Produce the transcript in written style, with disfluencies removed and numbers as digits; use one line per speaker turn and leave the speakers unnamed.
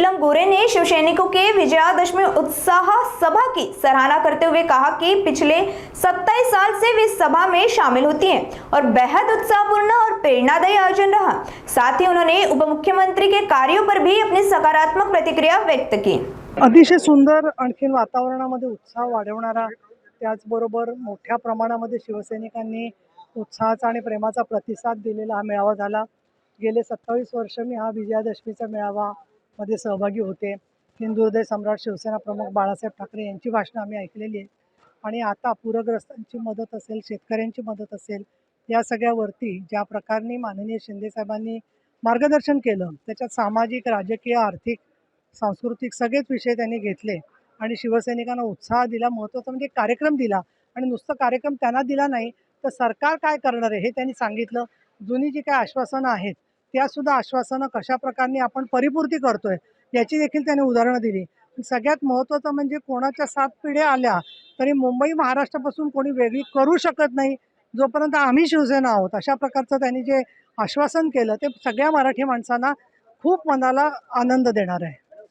नीलम गोरे ने शिवसैनिकों के विजयादशमी उत्साह सभा की सराहना करते हुए कहा कि पिछले 27 साल से वे सभा में शामिल होती हैं और बेहद उत्साहपूर्ण और प्रेरणादायी आयोजन रहा। साथ ही उन्होंने उप मुख्यमंत्री के कार्यों पर भी अपनी सकारात्मक प्रतिक्रिया व्यक्त की।
अतिशय सुंदर आणखीन वातावरणामध्ये उत्साह वाढवणारा, त्याचबरोबर मोठ्या प्रमाणामध्ये शिवसैनिकांनी उत्साहाचा आणि प्रेमाचा प्रतिसाद दिलेला हा मेळावा झाला। गेले 27 वर्ष मी हा विजयादशमीचा मेळावामध्ये सहभागी होते। हिंदू हृदय सम्राट शिवसेना प्रमुख बाळासाहेब ठाकरे यांची भाषणं आम्ही ऐकलेली आहेत आणि आता पूरग्रस्तांची मदत असेल, शेतकऱ्यांची मदत असेल, या सगळ्यावरती ज्या प्रकारे माननीय शिंदे साहेबांनी मार्गदर्शन केलं, त्याच्यात सामाजिक, राजकीय, आर्थिक, सांस्कृतिक सगळेच विषय त्यांनी घेतले आणि शिवसैनिकांना उत्साह दिला। महत्त्वाचा म्हणजे कार्यक्रम दिला आणि नुसतं कार्यक्रम त्यांना दिला नाही, तर सरकार काय करणार आहे हे त्यांनी सांगितलं। जुनी जी काही आश्वासनं आहेत त्यासुद्धा आश्वासनं कशा प्रकारे आपण परिपूर्ती करतोय याची देखील त्यांनी उदाहरणं दिली। सगळ्यात महत्त्वाचं म्हणजे कोणाच्या 7 पिढ्या आल्या तरी मुंबई महाराष्ट्रापासून कोणी वेगळी करू शकत नाही जोपर्यंत आम्ही शिवसेना आहोत, अशा प्रकारचं त्यांनी जे आश्वासन केलं ते सगळ्या मराठी माणसांना खूप मनाला आनंद देणार आहे।